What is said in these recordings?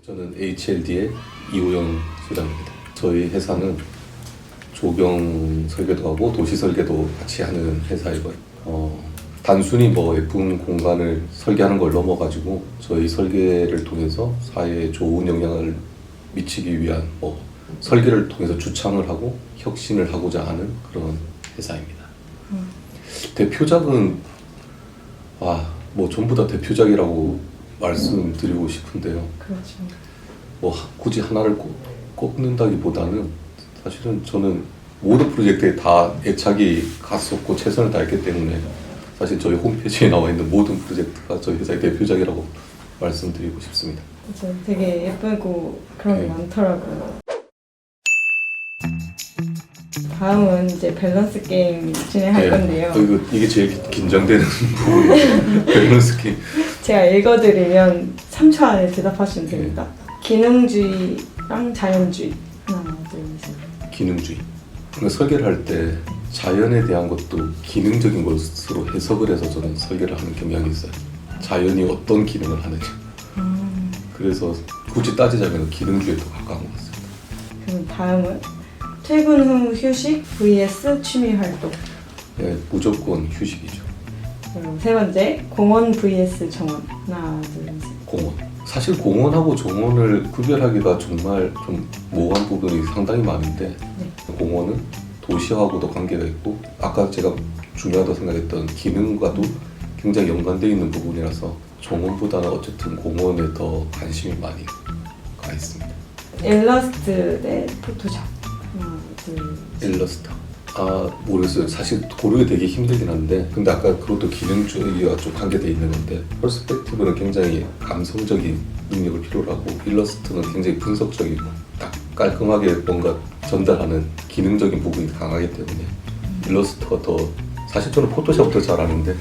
저는 HLD의 이호영 소장입니다. 저희 회사는 조경 설계도 하고 도시 설계도 같이 하는 회사이고요. 단순히 뭐 예쁜 공간을 설계하는 걸 넘어가지고 저희 설계를 통해서 사회에 좋은 영향을 미치기 위한 설계를 통해서 주창을 하고 혁신을 하고자 하는 그런 회사입니다. 대표작은 전부 다 대표작이라고 말씀드리고 싶은데요. 그렇죠. 굳이 하나를 꼽는다기보다는 사실은 저는 모든 프로젝트에 다 애착이 갔었고 최선을 다했기 때문에 사실 저희 홈페이지에 나와 있는 모든 프로젝트가 저희 회사의 대표작이라고 말씀드리고 싶습니다. 그렇죠. 되게 예쁘고 그런 게 많더라고요. 다음은 이제 밸런스 게임 진행할 건데요. 이게 제일 긴장되는 부분이에요. 밸런스 게임. 제가 읽어드리면 3초 안에 대답하시면 됩니다. 기능주의랑 자연주의. 하나, 둘, 셋. 기능주의. 설계를 할 때 자연에 대한 것도 기능적인 것으로 해석을 해서 저는 설계를 하는 경향이 있어요. 자연이 어떤 기능을 하는지. 그래서 굳이 따지자면 기능주의에 더 가까운 것 같습니다. 그럼 다음은 퇴근 후 휴식 vs 취미 활동. 네, 무조건 휴식이죠. 그리고 세 번째 공원 vs 정원. 하나, 둘, 셋. 공원. 사실 공원하고 정원을 구별하기가 정말 좀 모호한 부분이 상당히 많은데 공원은 도시하고도 관계가 있고 아까 제가 중요하다고 생각했던 기능과도 굉장히 연관되어 있는 부분이라서 정원보다는 어쨌든 공원에 더 관심이 많이 가 있습니다. 일러스트 대 포토샵. 하나, 둘, 셋. 일러스트. 모르겠어요. 사실 고르기 되게 힘들긴 한데 근데 아까 그것도 기능주의가 좀 관계되어 있는 건데 퍼스펙티브는 굉장히 감성적인 능력을 필요로 하고 일러스트는 굉장히 분석적이고 딱 깔끔하게 뭔가 전달하는 기능적인 부분이 강하기 때문에 일러스트가 더 사실 저는 포토샵 더 잘하는데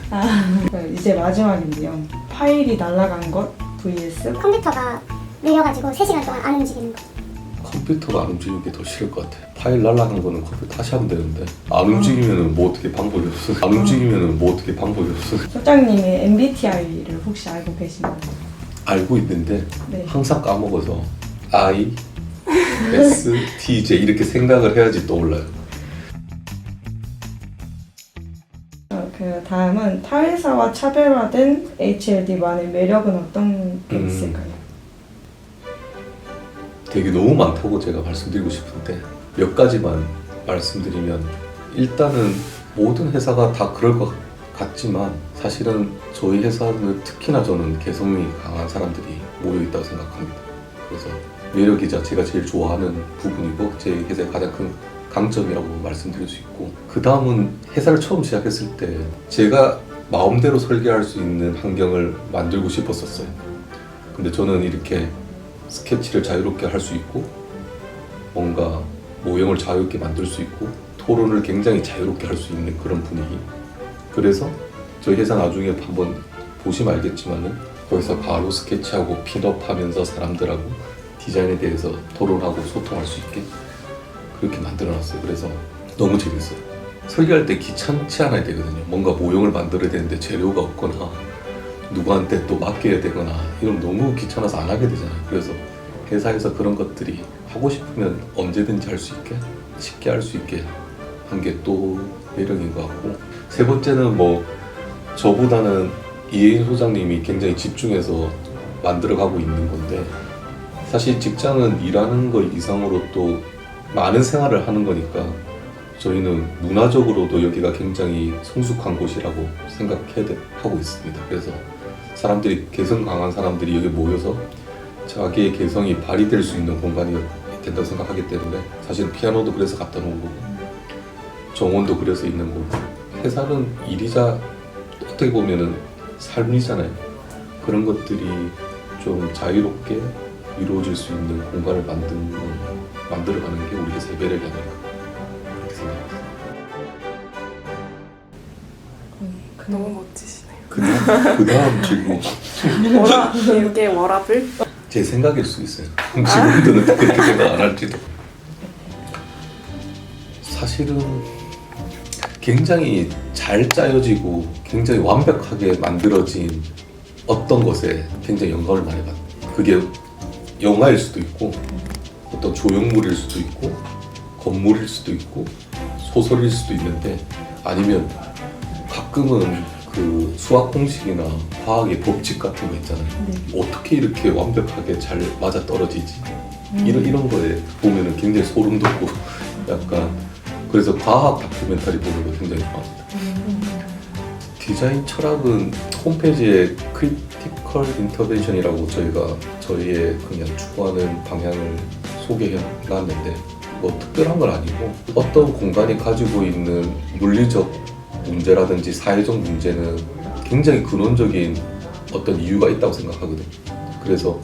이제 마지막인데요. 파일이 날아간 것 vs 컴퓨터가 느려가지고 3시간 동안 안 움직이는 거. 컴퓨터가 안 움직이는 게 더 싫을 것 같아요. 파일 날아간 거는 컴퓨터 다시 하면 되는데 안 움직이면은 뭐 어떻게 방법이 없어. 안 움직이면은 뭐 어떻게 방법이 없어. 소장님이 MBTI를 혹시 알고 계시나요? 알고 있는데 네. 항상 까먹어서 I, S, T, J 이렇게 생각을 해야지 떠올라요. 그 다음은 타회사와 차별화된 HLD만의 매력은 어떤 게 있을까요? 되게 너무 많다고 제가 말씀드리고 싶은데 몇 가지만 말씀드리면 일단은 모든 회사가 다 그럴 것 같지만 사실은 저희 회사는 특히나 저는 개성이 강한 사람들이 모여있다고 생각합니다. 그래서 매력이자 제가 제일 좋아하는 부분이고 제 회사의 가장 큰 강점이라고 말씀드릴 수 있고 그 다음은 회사를 처음 시작했을 때 제가 마음대로 설계할 수 있는 환경을 만들고 싶었었어요. 근데 저는 이렇게 스케치를 자유롭게 할 수 있고 뭔가 모형을 자유롭게 만들 수 있고 토론을 굉장히 자유롭게 할 수 있는 그런 분위기. 그래서 저희 회사 나중에 한번 보시면 알겠지만은 거기서 바로 스케치하고 핀업하면서 사람들하고 디자인에 대해서 토론하고 소통할 수 있게 그렇게 만들어놨어요. 그래서 너무 재밌어요. 설계할 때 귀찮지 않아야 되거든요. 뭔가 모형을 만들어야 되는데 재료가 없거나 누구한테 또 맡겨야 되거나 이러면 너무 귀찮아서 안 하게 되잖아요. 그래서 회사에서 그런 것들이 하고 싶으면 언제든지 할 수 있게 쉽게 할 수 있게 한 게 또 매력인 것 같고 세 번째는 저보다는 이혜인 소장님이 굉장히 집중해서 만들어가고 있는 건데 사실 직장은 일하는 것 이상으로 또 많은 생활을 하는 거니까 저희는 문화적으로도 여기가 굉장히 성숙한 곳이라고 생각하고 있습니다. 그래서 사람들이 개성 강한 사람들이 여기 모여서 자기의 개성이 발휘될 수 있는 공간이 된다고 생각하기 때문에 사실 피아노도 그래서 갖다 놓은 거고 정원도 그래서 있는 거고 회사는 일이자 어떻게 보면은 삶이잖아요. 그런 것들이 좀 자유롭게 이루어질 수 있는 공간을 만들어가는 게 우리 회사의 매력이 아닐까 그렇게 생각합니다. 너무 멋지시네요. 그 다음 질문. 이게 워라블? 제 생각일 수 있어요. 지금들은 그렇게 생각 안 할지도. 사실은 굉장히 잘 짜여지고 굉장히 완벽하게 만들어진 어떤 것에 굉장히 영감을 많이 받아요. 그게 영화일 수도 있고 어떤 조형물일 수도 있고 건물일 수도 있고 소설일 수도 있는데 아니면 가끔은 그 수학 공식이나 과학의 법칙 같은 거 있잖아요. 네. 어떻게 이렇게 완벽하게 잘 맞아 떨어지지? 이런 거에 보면은 굉장히 소름 돋고 약간 그래서 과학 다큐멘터리 보는 거 굉장히 좋아합니다. 디자인 철학은 홈페이지에 크리티컬 인터벤션이라고 저희가 저희의 그냥 추구하는 방향을 소개해 놨는데 뭐 특별한 건 아니고 어떤 공간이 가지고 있는 물리적 문제라든지 사회적 문제는 굉장히 근원적인 어떤 이유가 있다고 생각하거든요. 그래서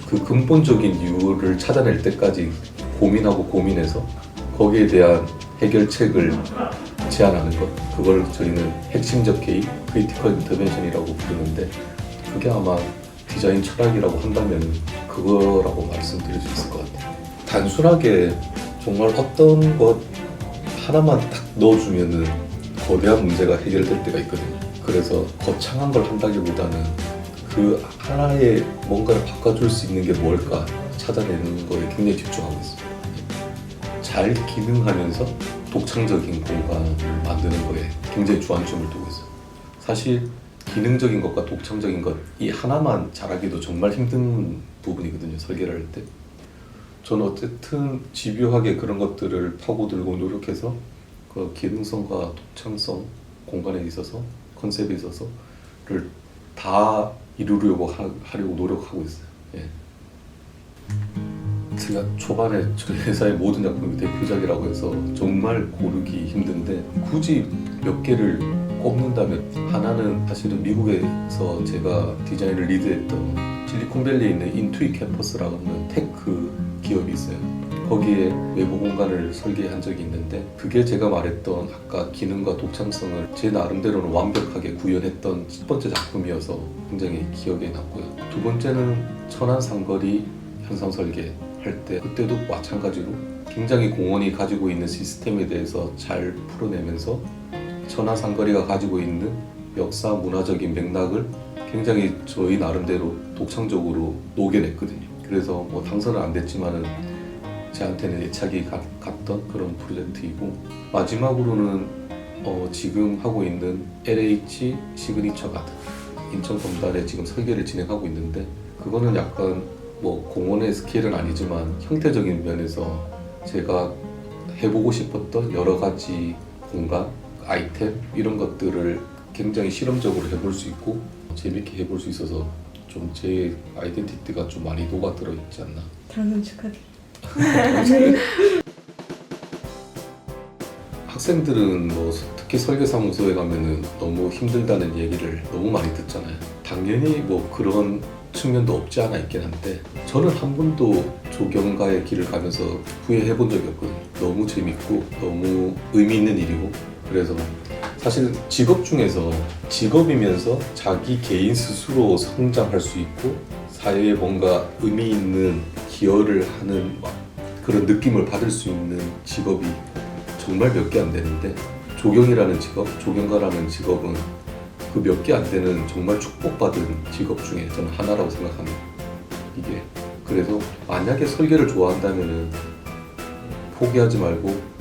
그 근본적인 이유를 찾아낼 때까지 고민하고 고민해서 거기에 대한 해결책을 제안하는 것, 그걸 저희는 핵심적 개입, 크리티컬 인터벤션이라고 부르는데 그게 아마 디자인 철학이라고 한다면 그거라고 말씀드릴 수 있을 것 같아요. 단순하게 정말 어떤 것 하나만 딱 넣어주면은 거대한 문제가 해결될 때가 있거든요. 그래서 거창한 걸 한다기보다는 그 하나의 뭔가를 바꿔줄 수 있는 게 뭘까 찾아내는 거에 굉장히 집중하고 있습니다. 잘 기능하면서 독창적인 공간을 만드는 거에 굉장히 주안점을 두고 있어요. 사실 기능적인 것과 독창적인 것 이 하나만 잘하기도 정말 힘든 부분이거든요. 설계를 할 때. 저는 어쨌든 집요하게 그런 것들을 파고들고 노력해서 그 기능성과 독창성 공간에 있어서 컨셉에 있어서를 다 이루려고 하려고 노력하고 있어요. 예. 제가 초반에 저희 회사의 모든 작품이 대표작이라고 해서 정말 고르기 힘든데 굳이 몇 개를 꼽는다면 하나는 사실은 미국에서 제가 디자인을 리드했던 실리콘밸리에 있는 인투이 캠퍼스라는 테크 기업이 있어요. 거기에 외부 공간을 설계한 적이 있는데 그게 제가 말했던 아까 기능과 독창성을 제 나름대로는 완벽하게 구현했던 첫 번째 작품이어서 굉장히 기억에 남고요. 두 번째는 천안삼거리 현상설계 할 때 그때도 마찬가지로 굉장히 공원이 가지고 있는 시스템에 대해서 잘 풀어내면서 천안삼거리가 가지고 있는 역사 문화적인 맥락을 굉장히 저희 나름대로 독창적으로 녹여냈거든요. 그래서 뭐 당선은 안 됐지만은 제한테는 애착이 갔던 그런 프로젝트이고 마지막으로는 지금 하고 있는 LH 시그니처 가든 인천 검단에 지금 설계를 진행하고 있는데 그거는 약간 뭐 공원의 스케일은 아니지만 형태적인 면에서 제가 해보고 싶었던 여러 가지 공간, 아이템 이런 것들을 굉장히 실험적으로 해볼 수 있고 재밌게 해볼 수 있어서 좀 제 아이덴티티가 좀 많이 녹아들어 있지 않나. 당선 축하드립니다. 학생들은 뭐 특히 설계사무소에 가면은 너무 힘들다는 얘기를 너무 많이 듣잖아요. 당연히 뭐 그런 측면도 없지 않아 있긴 한데 저는 한 번도 조경가의 길을 가면서 후회해 본 적이 없거든요. 너무 재밌고 너무 의미 있는 일이고 그래서 사실 직업 중에서 직업이면서 자기 개인 스스로 성장할 수 있고 사회에 뭔가 의미 있는 기여를 하는 그런 느낌을 받을 수 있는 직업이 정말 몇 개 안 되는데 조경이라는 직업, 조경가라는 직업은 그 몇 개 안 되는 정말 축복받은 직업 중에 저는 하나라고 생각합니다. 이게 그래서 만약에 설계를 좋아한다면은 포기하지 말고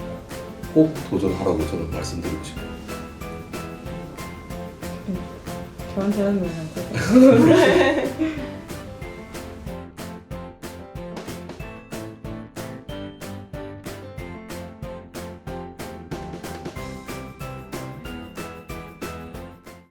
꼭 도전하라고 저는 말씀드리고 싶어요. 저한테 하는 말이라고.